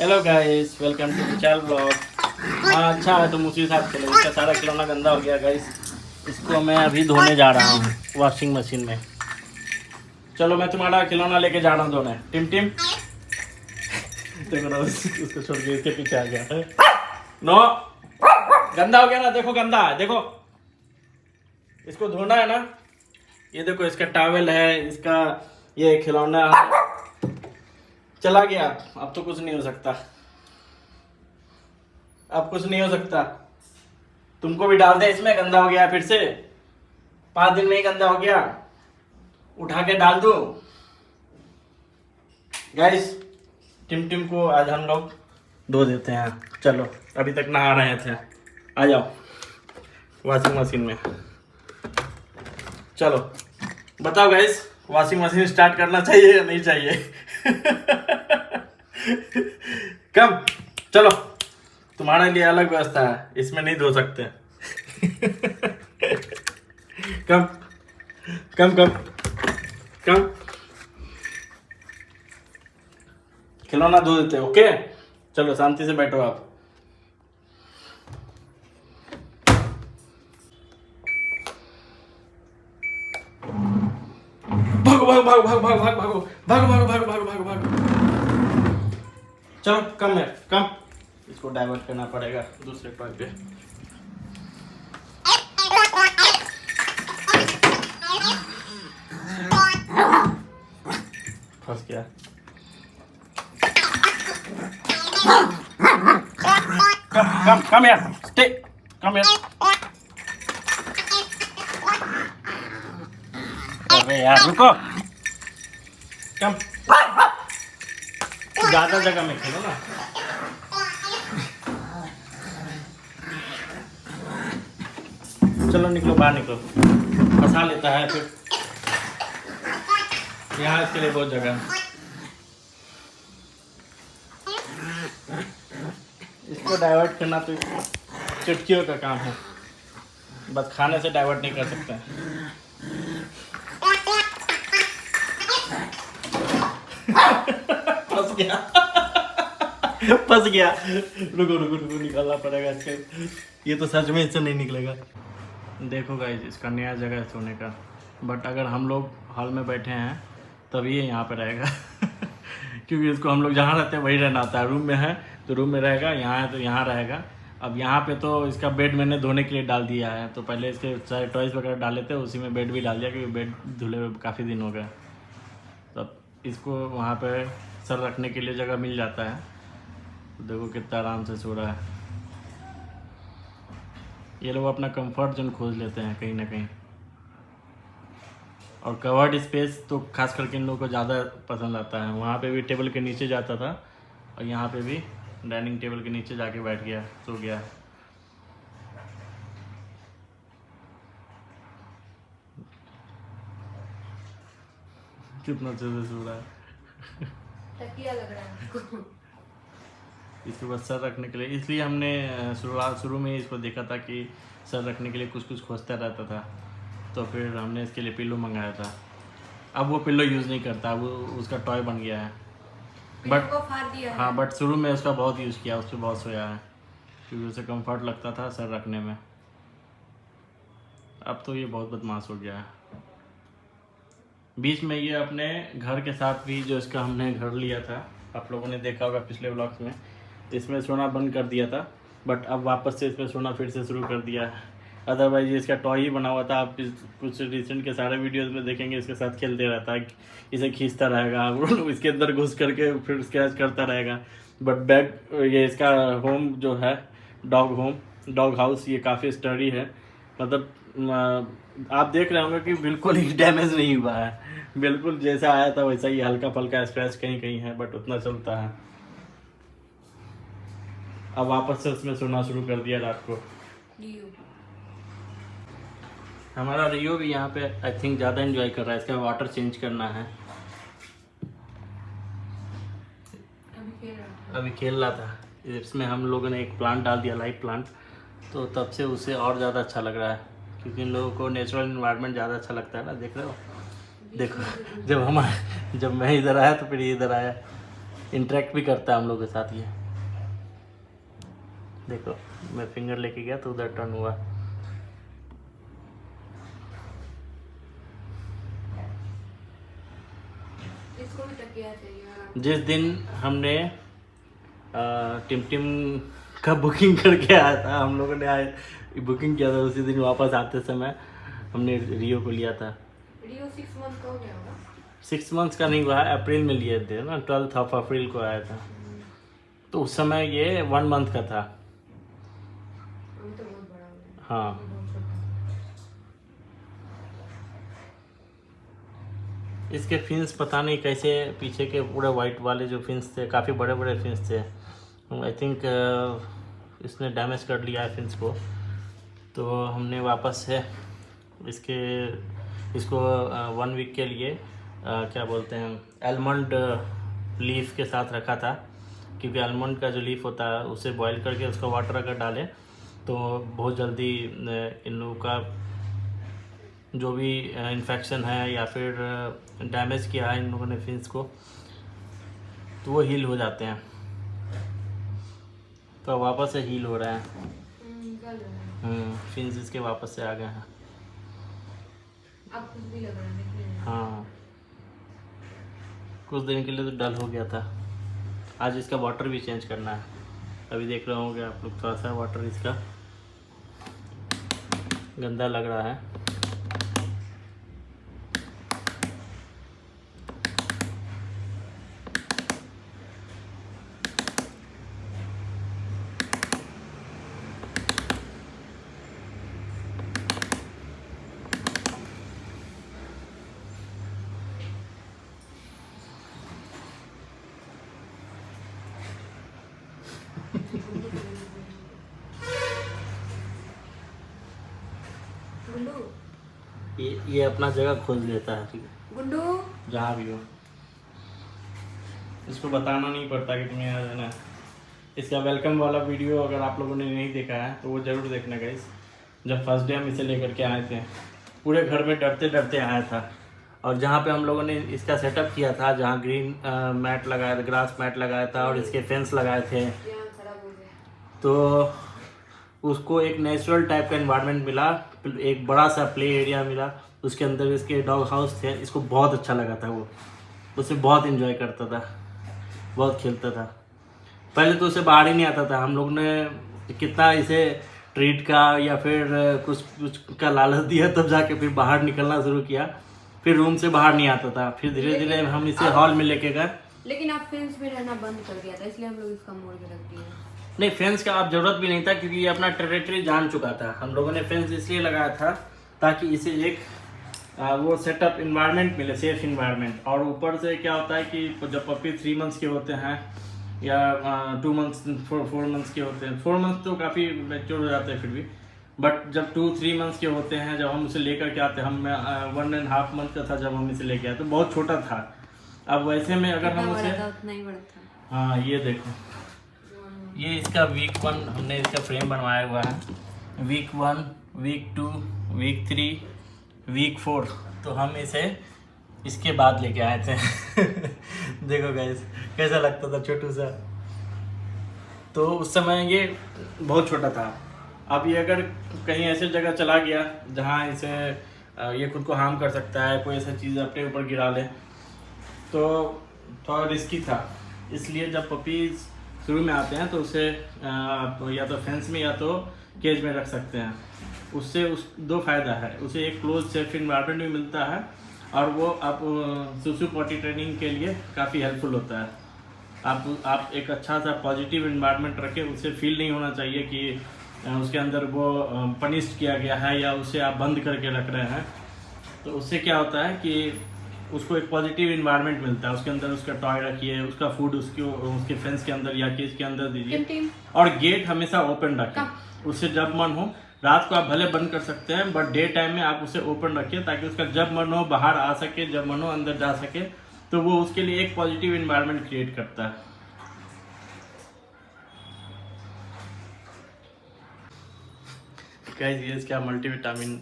Hello guys, welcome to Vishal blog. हाँ अच्छा है, तुम उसी हिसाब से लो। इसका सारा खिलौना गंदा हो गया गाइस। इसको मैं अभी धोने जा रहा हूँ वॉशिंग मशीन में। चलो मैं तुम्हारा खिलौना लेके जा रहा हूँ धोने। टिम टिम देखो ना, उसको छोड़ के इसके पीछे आ गया। नो, गंदा हो गया ना, देखो गंदा है, देखो इसको धोना है ना। ये देखो इसका टॉवेल है, इसका ये खिलौना चला गया। अब तो कुछ नहीं हो सकता, अब कुछ नहीं हो सकता। तुमको भी डाल दे इसमें, गंदा हो गया फिर से। 5 दिन में ही गंदा हो गया, उठा के डाल दो। गाइस, टिम टिम को आज हम लोग धो देते हैं। चलो, अभी तक नहा रहे थे, आ जाओ वॉशिंग मशीन में। चलो बताओ गाइस, वॉशिंग मशीन स्टार्ट करना चाहिए या नहीं चाहिए? कम, चलो तुम्हारे लिए अलग व्यवस्था है, इसमें नहीं धो सकते। कम कम कम कम, खिलौना धो देते हैं। ओके चलो, शांति से बैठो आप। भागो भागो भागो भागो भागो भागो भागो भागो भागो भागो भागो भागो। चलो कम है, कम। इसको डाइवर्ट करना पड़ेगा दूसरे टॉय पे। फंस गया। कम कम यार, स्टे, कम यार। अरे यार रुको, कम। ज्यादा जगह में खेलो ना। चलो निकलो, बाहर निकलो। फंसा लेता है फिर। यहाँ इसके लिए बहुत जगह है। इसको डाइवर्ट करना तो चुटकियों का काम है, बस खाने से डाइवर्ट नहीं कर सकते हैं। फंस गया, फंस गया। रुको रुको रुको, निकालना पड़ेगा इसके। ये तो सच में इससे नहीं निकलेगा। देखो गाइस, इसका नया जगह है सोने का, बट अगर हम लोग हॉल में बैठे हैं तभी ये यहाँ पे रहेगा। क्योंकि इसको हम लोग जहाँ रहते हैं वही रहना आता है। रूम में है तो रूम में रहेगा, यहाँ है तो यहाँ रहेगा। अब यहाँ पे तो इसका बेड मैंने धोने के लिए डाल दिया है, तो पहले इसके सारे टॉयज़ वगैरह डाले थे, उसी में बेड भी डाल दिया क्योंकि बेड धुले हुए काफ़ी दिन हो गए। तब इसको वहाँ पे सर रखने के लिए जगह मिल जाता है। तो देखो कितना आराम से सो रहा है। ये लोग अपना कंफर्ट जोन खोज लेते हैं कहीं ना कहीं। और कवर्ड स्पेस तो खास करके इन लोगों को ज़्यादा पसंद आता है। वहाँ पे भी टेबल के नीचे जाता था, और यहाँ पे भी डाइनिंग टेबल के नीचे जाके बैठ गया, सो गया। कितना अच्छे से सो रहा है। तकिया लग रहा है इसको। इसके बाद सर रखने के लिए, इसलिए हमने शुरू में ही इसको देखा था कि सर रखने के लिए कुछ कुछ खोजता रहता था, तो फिर हमने इसके लिए पिल्लो मंगाया था। अब वो पिल्लो यूज़ नहीं करता, वो उसका टॉय बन गया है। बट हाँ, बट शुरू में उसका बहुत यूज़ किया, उस पर बहुत सोया है क्योंकि उसे कंफर्ट लगता था सर रखने में। अब तो ये बहुत बदमाश हो गया है। बीच में ये अपने घर के साथ भी, जो इसका हमने घर लिया था, आप लोगों ने देखा होगा पिछले व्लॉग्स में, इसमें सोना बंद कर दिया था, बट अब वापस से इसमें सोना फिर से शुरू कर दिया है। अदरवाइज ये इसका टॉय ही बना हुआ था। आप कुछ रिसेंट के सारे वीडियोस में देखेंगे, इसके साथ खेलते रहता है, इसे खींचता रहेगा, इसके अंदर घुस करके फिर स्क्रैच करता रहेगा। बट बैग, ये इसका होम जो है, डॉग हाउस, ये काफ़ी स्टडी है। मतलब आप देख रहे होंगे कि बिल्कुल ही डैमेज नहीं हुआ है, बिल्कुल जैसा आया था वैसा ही। हल्का फल्का स्क्रैच कहीं कहीं है, बट उतना चलता है। अब वापस से उसमें सोना शुरू कर दिया रात को। हमारा रियो भी यहाँ पे आई थिंक ज़्यादा एंजॉय कर रहा है। इसका वाटर चेंज करना है। अभी खेल रहा था। इसमें हम लोगों ने एक प्लांट डाल दिया, लाइव प्लांट, तो तब से उसे और ज़्यादा अच्छा लग रहा है, क्योंकि इन लोगों को नेचुरल इन्वायरमेंट ज़्यादा अच्छा लगता है ना। देख रहे हो, देखो जब मैं इधर आया तो फिर ये इधर आया। इंटरेक्ट भी करता है हम लोग के साथ ये। देखो मैं फिंगर लेके गया तो उधर टर्न हुआ। इसको भी तकिया चाहिए। जिस दिन हमने टिम का बुकिंग करके आया था, हम लोगों ने आए बुकिंग किया था, उसी दिन वापस आते समय हमने रियो को लिया था। रियो 6 मंथ का हो गया होगा। 6 मंथ्स का नहीं हुआ, अप्रैल में लिए थे ना, 12 अप्रैल को आया था। तो उस समय ये 1 मंथ का था। अभी तो बहुत बड़ा हो गया। हाँ बहुत छोटा। इसके फिन्स पता नहीं कैसे, पीछे के पूरे वाइट वाले जो फिन्स थे काफ़ी बड़े बड़े फिन्स थे। आई थिंक इसने डैमेज कर लिया है फिन्स को। तो हमने वापस से इसको 1 वीक के लिए क्या बोलते हैं आलमंड लीफ के साथ रखा था, क्योंकि आलमंड का जो लीफ होता है उसे बॉईल करके उसका वाटर अगर डालें तो बहुत जल्दी इन लोगों का जो भी इन्फेक्शन है या फिर डैमेज किया है इन लोगों ने फिन्स को, तो वो हील हो जाते हैं। तो वापस से हील हो रहा है। निकल रहा है। फिन्स इसके वापस से आ गए हैं। अब कुछ भी लग रहा है देखने में। हाँ कुछ दिन के लिए तो डल हो गया था। आज इसका वाटर भी चेंज करना है। अभी देख रहे होंगे आप लोग, थोड़ा सा वाटर इसका गंदा लग रहा है। गुंडू ये अपना जगह खोज लेता है, ठीक है, गुंडू जहाँ भी हो। इसको बताना नहीं पड़ता कि तुम्हें यहाँ जाना है। इसका वेलकम वाला वीडियो अगर आप लोगों ने नहीं देखा है तो वो ज़रूर देखना गाइस। जब फर्स्ट डे हम इसे लेकर के आए थे, पूरे घर में डरते डरते आया था। और जहाँ पे हम लोगों ने इसका सेटअप किया था, जहाँ ग्रीन मैट लगाया था, ग्रास मैट लगाया था और इसके फेंस लगाए थे, यहाँ खराब हो गया। तो उसको एक नेचुरल टाइप का एनवायरनमेंट मिला, एक बड़ा सा प्ले एरिया मिला, उसके अंदर इसके डॉग हाउस थे। इसको बहुत अच्छा लगा था, वो उसे बहुत एंजॉय करता था, बहुत खेलता था। पहले तो उसे बाहर ही नहीं आता था। हम लोग ने कितना इसे ट्रीट का या फिर कुछ कुछ का लालच दिया, तब जाके फिर बाहर निकलना शुरू किया। फिर रूम से बाहर नहीं आता था। फिर धीरे धीरे हम इसे हॉल में लेके गए। लेकिन आप फेंस में रहना बंद कर दिया था, इसलिए हम लोग इसका मोड़ के रख दिए। नहीं, फेंस का अब जरूरत भी नहीं था, क्योंकि ये अपना टेरिटरी जान चुका था। हम लोगों ने फेंस इसलिए लगाया था ताकि इसे एक वो सेटअप इन्वायरमेंट मिले, सेफ इन्वायरमेंट। और ऊपर से क्या होता है कि जब पप्पी 3 मंथ्स के होते हैं या 2 मंथ्स 4 मंथ्स के होते हैं, 4 मंथ्स तो काफ़ी मैच्योर हो जाते हैं फिर भी, बट जब 2-3 मंथ्स के होते हैं, जब हम उसे लेकर के आते हैं, हम 1.5 मंथ का था जब हम इसे लेके आए, तो बहुत छोटा था। अब वैसे में अगर हम उसे, उतना ही बड़ा था। हाँ ये देखो, ये इसका वीक 1 हमने इसका फ्रेम बनवाया हुआ है। वीक 1, वीक 2, वीक 3, वीक 4, तो हम इसे इसके बाद लेके आए थे। देखो गाइस कैसा लगता था, छोटू सा। तो उस समय ये बहुत छोटा था। अब ये अगर कहीं ऐसे जगह चला गया जहाँ इसे ये खुद को हार्म कर सकता है, कोई ऐसा चीज़ अपने ऊपर गिरा ले, तो थोड़ा रिस्की था। इसलिए जब पपीज़ शुरू में आते हैं तो उसे आप या तो फेंस में या तो केज में रख सकते हैं। उससे 2 फायदा है, उसे एक क्लोज सेफ इन्वायरमेंट भी मिलता है, और वो आप सुसु पॉटी ट्रेनिंग के लिए काफ़ी हेल्पफुल होता है। आप एक अच्छा सा पॉजिटिव इन्वायरमेंट रखें, उसे फील नहीं होना चाहिए कि उसके अंदर वो पनिश किया गया है या उसे आप बंद करके रख रहे हैं। तो उससे क्या होता है कि उसको एक पॉजिटिव इन्वायरमेंट मिलता है। उसके अंदर उसका टॉय रखिए, उसका फूड उसके फेंस के अंदर या केज के अंदर दीजिए, और गेट हमेशा ओपन रखें। उससे जब मन हो, रात को आप भले बंद कर सकते हैं, बट डे टाइम में आप उसे ओपन रखिए, ताकि उसका जब मन हो बाहर आ सके, जब मन हो अंदर जा सके। तो वो उसके लिए एक पॉजिटिव इन्वायरमेंट क्रिएट करता है। गाइस ये इसका मल्टीविटामिन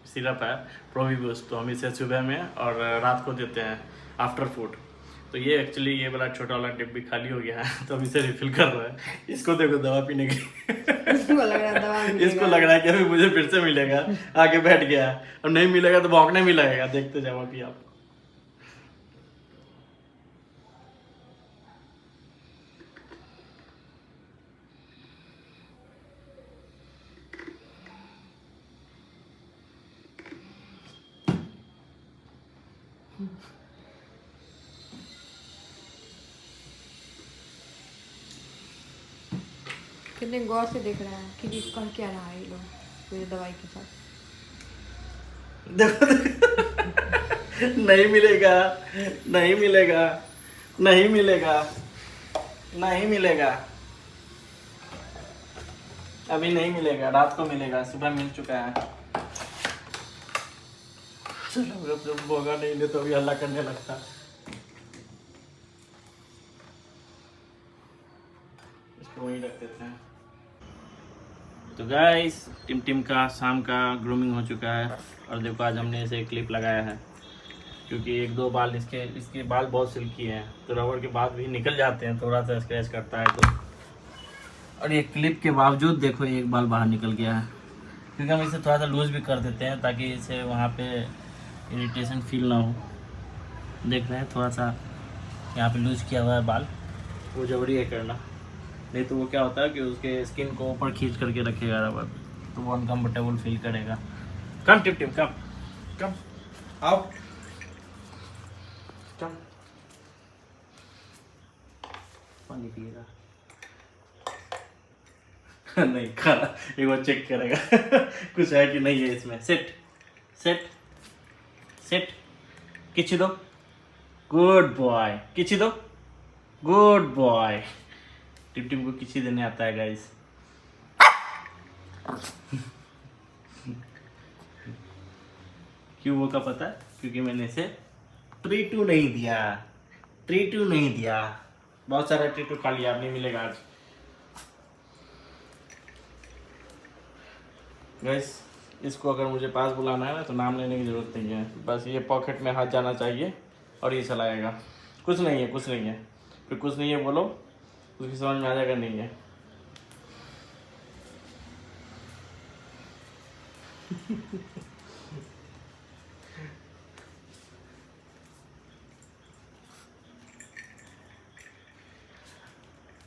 सिरप है, प्रोविबूस्ट। तो हम इसे सुबह में और रात को देते हैं आफ्टर फूड। तो ये एक्चुअली ये वाला छोटा वाला डिब्बी भी खाली हो गया है, तो हम इसे रिफिल कर रहे हैं। इसको देखो दवा पीने की इसको लग रहा है दवा मिलेगा। इसको लग रहा है कि अभी मुझे फिर से मिलेगा, आके बैठ गया, और नहीं मिलेगा तो भौंकने भी लगेगा। देखते जाओ अभी आप। कितने गौर से देख रहा है कि ये कर क्या रहा है ये लोग मेरे दवाई के साथ। देखो देखो। नहीं मिलेगा, नहीं मिलेगा, नहीं मिलेगा, नहीं मिलेगा, अभी नहीं मिलेगा, रात को मिलेगा, सुबह मिल चुका है। चलो जब होगा नहीं तो अभी हल्ला करने लगता। इसको वहीं रख देते हैं। तो गाइस टिम का शाम का ग्रूमिंग हो चुका है, और देखो आज हमने इसे क्लिप लगाया है, क्योंकि एक दो बाल इसके बाल बहुत सिल्की हैं, तो रबड़ के बाद भी निकल जाते हैं, थोड़ा सा स्क्रैच करता है तो। और ये क्लिप के बावजूद देखो एक बाल बाहर निकल गया है, क्योंकि हम इसे थोड़ा सा लूज भी कर देते हैं ताकि इसे वहाँ पे इरिटेशन फील ना हो। देख रहे हैं थोड़ा सा यहाँ पे लूज किया हुआ है बाल, वो जरूरी है करना, नहीं तो वो क्या होता है कि उसके स्किन को ऊपर खींच करके रखेगा रबर, तो वो अनकम्फर्टेबल फील करेगा। कम टिम कम कम आउट कम, पानी पिएगा नहीं खाना, एक बार चेक करेगा कुछ है कि नहीं है इसमें। सेट सेट सेट, किसी दो, गुड बॉय, किसी दो, गुड बॉय। टिम को किसी देने आता है गाइस। क्यों वो का पता है? क्योंकि मैंने इसे ट्रीटू नहीं दिया, ट्रीटू नहीं दिया, बहुत सारा ट्रीटू खा लिया, अब नहीं मिलेगा आज। गाइस इसको अगर मुझे पास बुलाना है ना तो नाम लेने की जरूरत नहीं है, बस ये पॉकेट में हाथ जाना चाहिए और ये चलाएगा। कुछ नहीं है, कुछ नहीं है, फिर कुछ नहीं है बोलो, उसकी समझ में आ जाएगा नहीं है।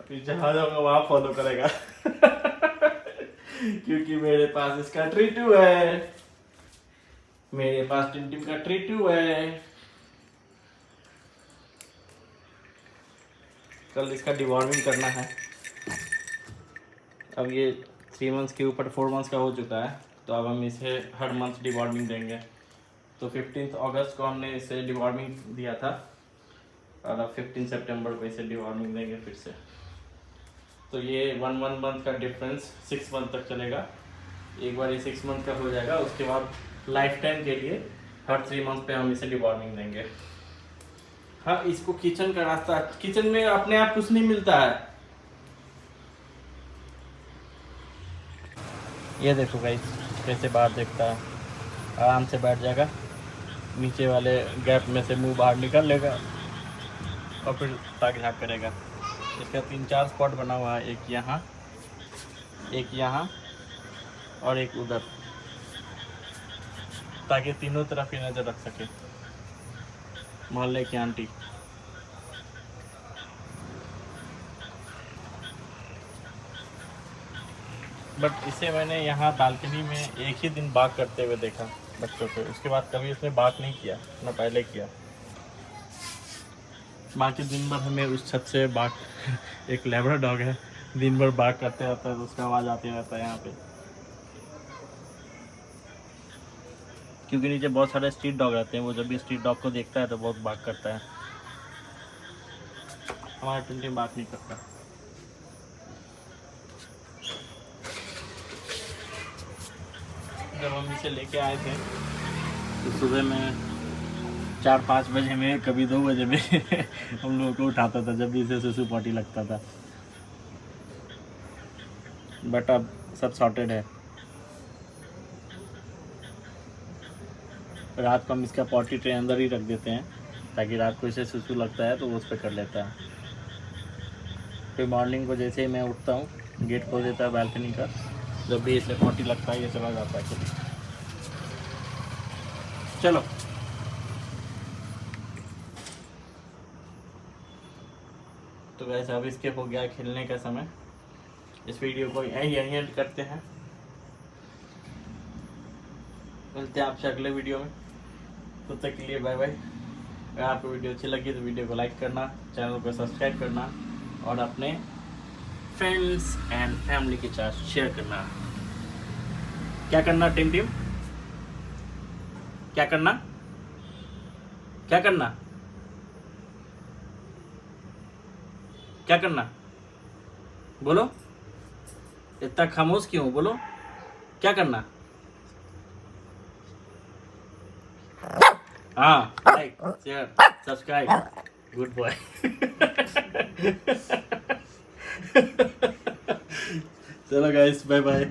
अभी जहाँ जाऊंगा वहां फॉलो करेगा क्योंकि मेरे पास इसका ट्रीटू है, मेरे पास टिम का ट्रीटू है। कल इसका डिवॉर्मिंग करना है। अब ये 3 मंथ्स के ऊपर 4 मंथ्स का हो चुका है, तो अब हम इसे हर मंथ डिवॉर्मिंग देंगे। तो 15 अगस्त को हमने इसे डिवॉर्मिंग दिया था, और अब 15 सितंबर को इसे डिवॉर्मिंग देंगे फिर से। तो ये 1 मंथ का डिफरेंस 6 मंथ तक चलेगा। एक बार ये 6 मंथ का हो जाएगा, उसके बाद लाइफ टाइम के लिए हर 3 मंथ पे हम इसे डिवॉर्मिंग देंगे। हाँ, इसको किचन का रास्ता, किचन में अपने आप कुछ नहीं मिलता है। ये देखो गाइस कैसे बाहर देखता है, आराम से बैठ जाएगा, नीचे वाले गैप में से मुंह बाहर निकाल लेगा और फिर ताक झाँक करेगा। इसका 3-4 स्पॉट बना हुआ है, एक यहाँ और एक उधर, ताकि तीनों तरफ ही नज़र रख सके मोहल्ले की आंटी। बट इसे मैंने यहाँ बालकनी में एक ही दिन बाग करते हुए देखा बच्चों को, उसके बाद कभी उसने बाग नहीं किया, ना पहले किया। बाकी दिन भर हमें उस छत से बाग एक लैब्रा डॉग है, दिन भर बाग करते रहता है, तो उसका आवाज़ आते रहता है यहाँ पे, क्योंकि नीचे बहुत सारे स्ट्रीट डॉग रहते हैं। वो जब भी स्ट्रीट डॉग को देखता है तो बहुत बाग करता है। हमारा टिम बाग नहीं करता। जब हम इसे लेके आए थे तो सुबह में 4-5 बजे में, कभी 2 बजे में हम लोगों को उठाता था जब भी इसे सुसु पॉटी लगता था। बट अब सब सॉर्टेड है। रात को हम इसका पॉटी ट्रे अंदर ही रख देते हैं, ताकि रात को इसे सुसु लगता है तो वो उस पर कर लेता है। फिर मॉर्निंग को जैसे ही मैं उठता हूँ गेट खोल देता है बालकनी का, जब भी इसे पोटी लगता है ये चला जाता है खुद। चलो तो वैसे अब इसके हो गया खेलने का समय। इस वीडियो को यहीं एंड करते हैं। मिलते हैं आपसे अगले वीडियो में, तब तक के लिए बाय बाय। अगर आपको वीडियो अच्छी लगी तो वीडियो को लाइक करना, चैनल को सब्सक्राइब करना और अपने फ्रेंड्स एंड फैमिली के साथ शेयर करना। क्या करना टीम टीम, क्या करना, क्या करना, क्या करना, बोलो। इतना खामोश क्यों हो, बोलो क्या करना। हाँ, like share subscribe, good boy. चलो गाइस बाय बाय।